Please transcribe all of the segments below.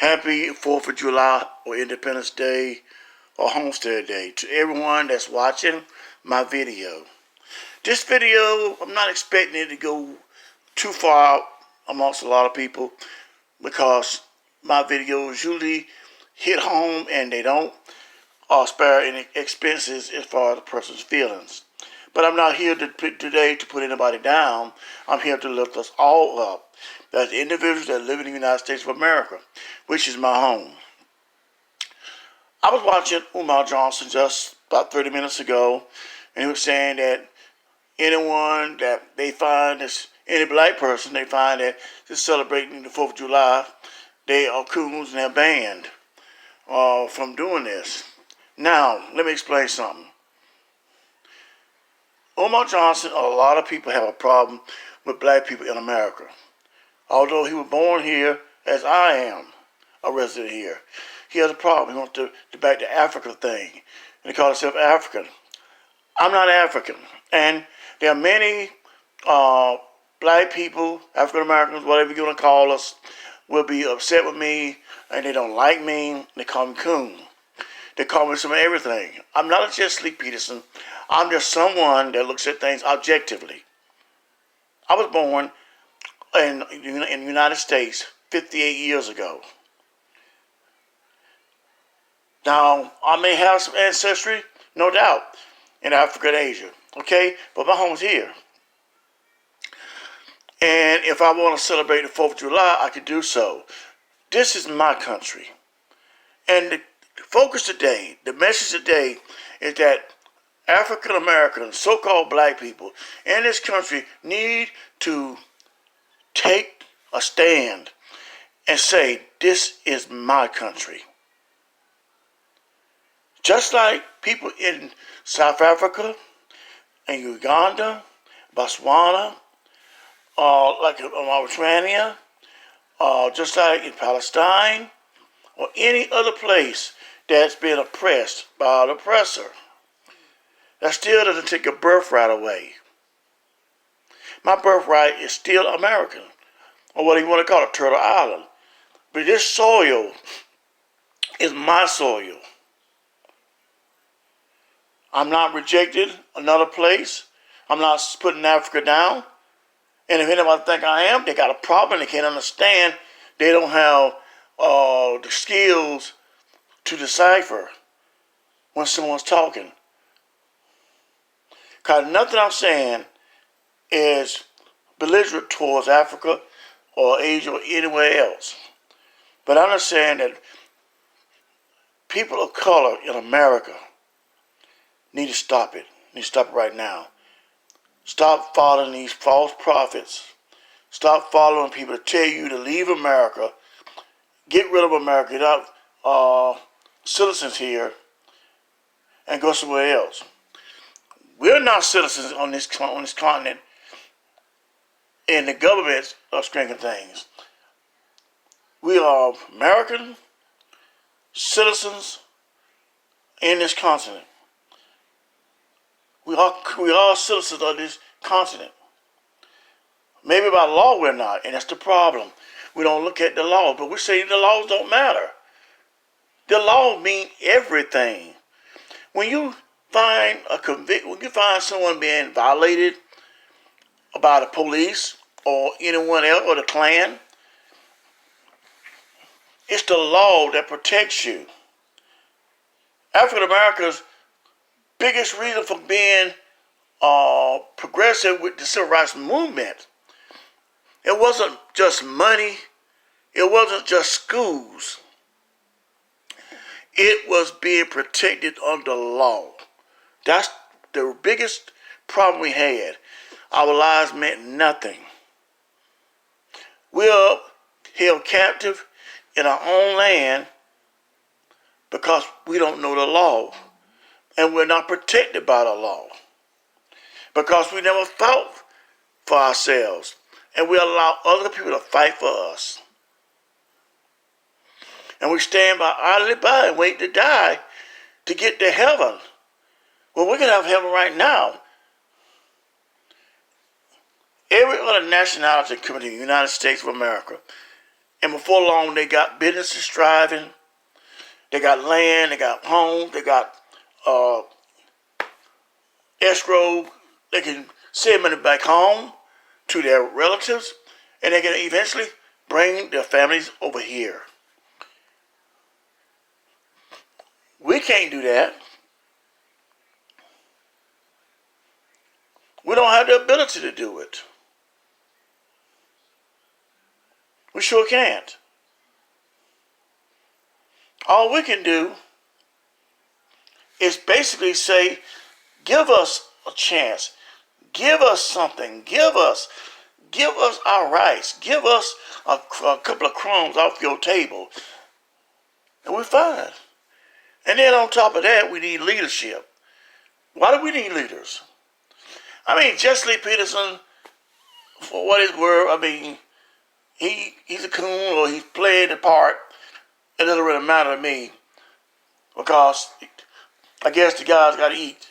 Happy 4th of July or Independence Day or Homestead Day to everyone that's watching my video. This video, I'm not expecting it to go too far out amongst a lot of people because my videos usually hit home and they don't spare any expenses as far as the person's feelings. But I'm not here today to put anybody down. I'm here to lift us all up as individuals that live in the United States of America, which is my home. I was watching Umar Johnson just about 30 minutes ago, and he was saying that anyone that they find is any black person they find that is celebrating the 4th of July, they are coons and they're banned from doing this. Now, let me explain something. Umar Johnson, a lot of people have a problem with black people in America. Although he was born here, as I am a resident here, he has a problem. He wants to back the Africa thing, and he calls himself African. I'm not African, and there are many black people, African Americans, whatever you want to call us, will be upset with me, and they don't like me. They call me coon. They call me some of everything. I'm not a Jesse Lee Peterson. I'm just someone that looks at things objectively. I was born in the United States 58 years ago. Now, I may have some ancestry, no doubt, in Africa and Asia, okay? But my home's here. And if I want to celebrate the 4th of July, I could do so. This is my country. And the focus today, the message today, is that African Americans, so-called black people in this country need to take a stand and say, this is my country. Just like people in South Africa and Uganda, Botswana, like Mauritania, just like in Palestine, or any other place that's been oppressed by an oppressor. That still doesn't take your birthright away. My birthright is still American, or what do you want to call it, Turtle Island. But this soil is my soil. I'm not rejecting another place. I'm not putting Africa down. And if anybody think I am, they got a problem. They can't understand. They don't have the skills to decipher when someone's talking. Because nothing I'm saying is belligerent towards Africa or Asia or anywhere else. But I understand that people of color in America need to stop it. Need to stop it right now. Stop following these false prophets. Stop following people to tell you to leave America. Get rid of America. Get out citizens here and go somewhere else. We're not citizens on this continent, and the governments are stringing things. We are American citizens in this continent. We are citizens of this continent. Maybe by law we're not, and that's the problem. We don't look at the law, but we're saying the laws don't matter. The law means everything. When you find when you find someone being violated by the police or anyone else or the Klan, it's the law that protects you. African Americans' biggest reason for being progressive with the civil rights movement, it wasn't just money, it wasn't just schools. It was being protected under law. That's the biggest problem we had. Our lives meant nothing. We are held captive in our own land because we don't know the law. And we're not protected by the law. Because we never fought for ourselves. And we allow other people to fight for us. And we stand idly by and wait to die to get to heaven. Well, we can have heaven right now. Every other nationality coming to the United States of America And before long, they got businesses thriving. They got land. They got homes. They got escrow. They can send money back home to their relatives, and they can eventually bring their families over here. We can't do that. We don't have the ability to do it. We sure can't. All we can do is basically say, give us a chance. Give us something. Give us our rights. Give us a couple of crumbs off your table. And we're fine. And then on top of that, we need leadership. Why do we need leaders? I mean, Jesse Lee Peterson, for what it's worth, I mean, he's a coon or he's playing the part. It doesn't really matter to me because I guess the guys got to eat.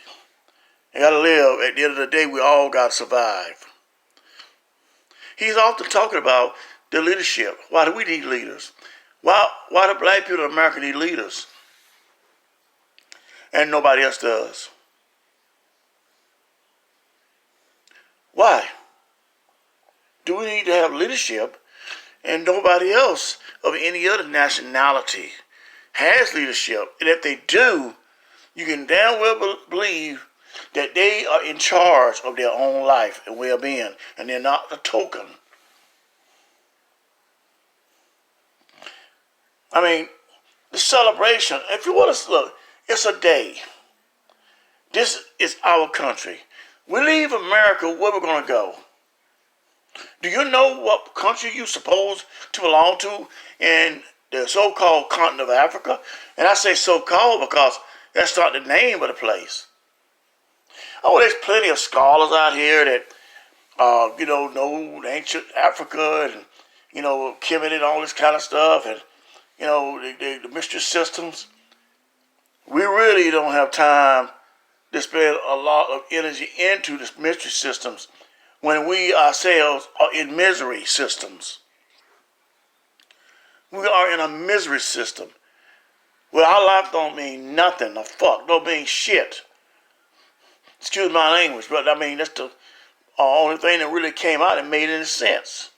They got to live. At the end of the day, we all got to survive. He's often talking about the leadership. Why do we need leaders? Why do black people in America need leaders? And nobody else does. Why? Do we need to have leadership and nobody else of any other nationality has leadership? And if they do, you can damn well believe that they are in charge of their own life and well-being, and they're not a token. I mean, the celebration, if you want to look, it's a day. This is our country. We leave America, where we're going to go. Do you know what country you're supposed to belong to in the so-called continent of Africa? And I say so-called because that's not the name of the place. Oh, there's plenty of scholars out here that, know ancient Africa and, Kemet and all this kind of stuff and, the mystery systems. We really don't have time to spend a lot of energy into the mystery systems when we ourselves are in misery systems. We are in a misery system where our life don't mean nothing, a fuck, don't mean shit. Excuse my language, but I mean, that's the only thing that really came out and made any sense.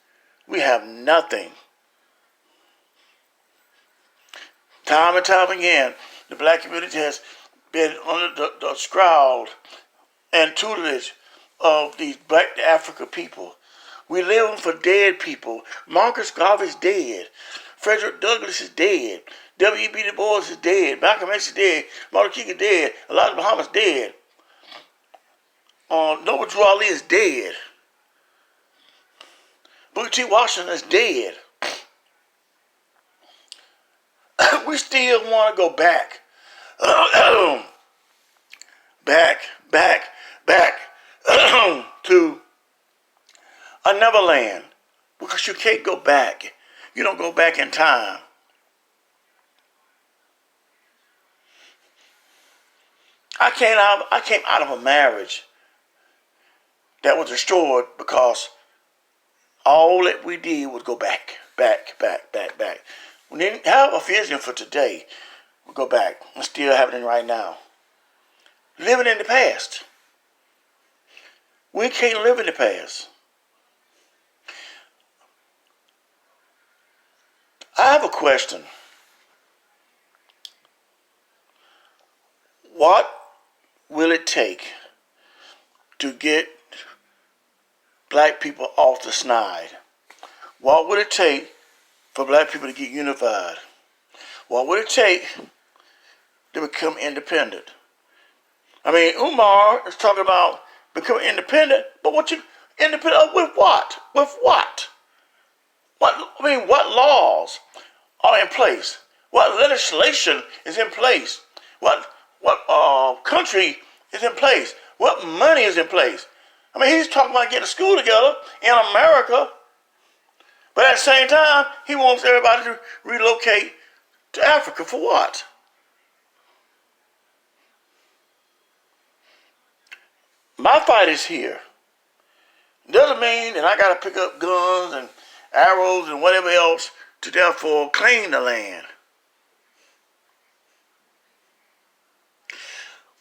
We have nothing. Time and time again, the black community has been under the shroud and tutelage of these black African people. We live for dead people. Marcus Garvey is dead. Frederick Douglass is dead. W.E.B. Du Bois is dead. Malcolm X is dead. Martin King is dead. Elijah Muhammad is dead. Noble Drew Ali is dead. Booker T. Washington is dead. We still want to go back. back to a Neverland. Because you can't go back. You don't go back in time. I came out of a marriage that was destroyed because all that we did was go back. We didn't have a vision for today. We go back. It's still happening right now. Living in the past. We can't live in the past. I have a question. What will it take to get black people off the snide? What would it take for black people to get unified? What would it take to become independent? I mean, Umar is talking about becoming independent, but what you independent of with what? With what? What laws are in place? What legislation is in place? What country is in place? What money is in place? I mean, he's talking about getting a school together in America, but at the same time, he wants everybody to relocate to Africa for what? My fight is here. Doesn't mean that I got to pick up guns and arrows and whatever else to therefore claim the land.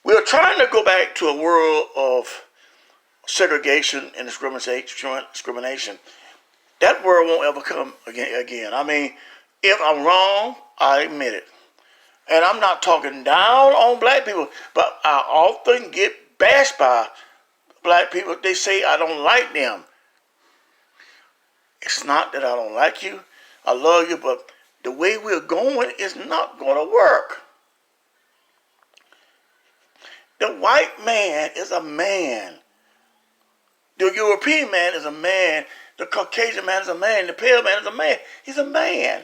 We are trying to go back to a world of segregation and discrimination. That world won't ever come again. I mean, if I'm wrong, I admit it. And I'm not talking down on black people, but I often get bashed by black people. They say I don't like them. It's not that I don't like you. I love you, but the way we're going is not going to work. The white man is a man. The European man is a man. The Caucasian man is a man. The pale man is a man. He's a man.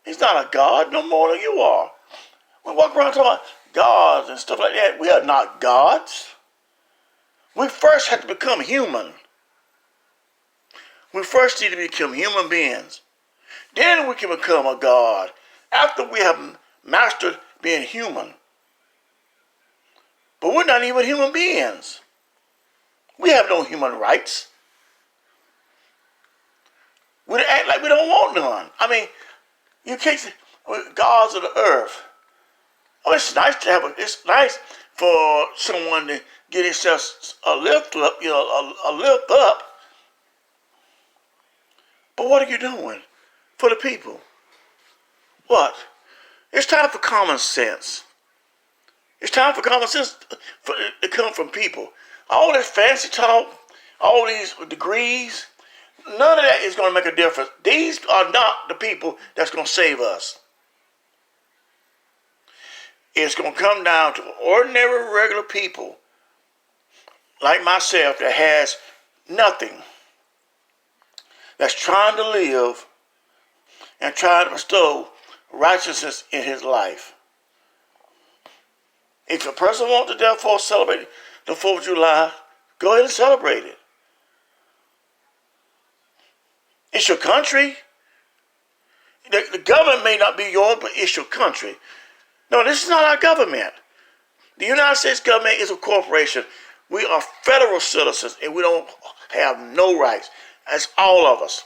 He's not a god no more than you are. We walk around talking about gods and stuff like that. We are not gods. We first have to become human. We first need to become human beings. Then we can become a god. After we have mastered being human. But we're not even human beings. We have no human rights. We act like we don't want none. I mean, you can't say gods of the earth. Oh, it's nice to have it's nice for someone to get himself a lift up, a lift up. But what are you doing for the people? What? It's time for common sense. It's time for common sense to come from people. All this fancy talk, all these degrees, none of that is going to make a difference. These are not the people that's going to save us. It's going to come down to ordinary, regular people like myself that has nothing, that's trying to live and trying to bestow righteousness in his life. If a person wants to therefore celebrate the 4th of July, go ahead and celebrate it. It's your country. The government may not be yours, but it's your country. No, this is not our government. The United States government is a corporation. We are federal citizens, and we don't have no rights. That's all of us.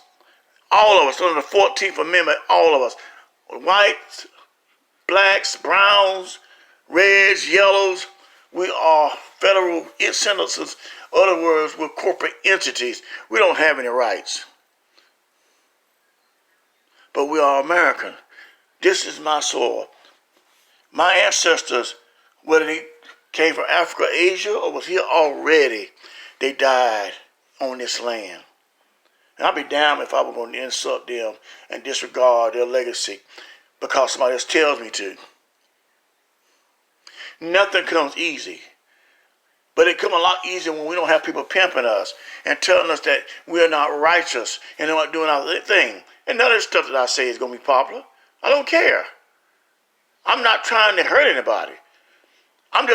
All of us. Under the 14th Amendment, all of us. Whites, blacks, browns, reds, yellows. We are federal citizens. In other words, we're corporate entities. We don't have any rights. But we are American. This is my soil. My ancestors, whether they came from Africa, Asia, or was here already, they died on this land. And I'd be damned if I were going to insult them and disregard their legacy because somebody else tells me to. Nothing comes easy. But it comes a lot easier when we don't have people pimping us and telling us that we are not righteous and they're not doing our thing. And none of the stuff that I say is going to be popular. I don't care. I'm not trying to hurt anybody. I'm just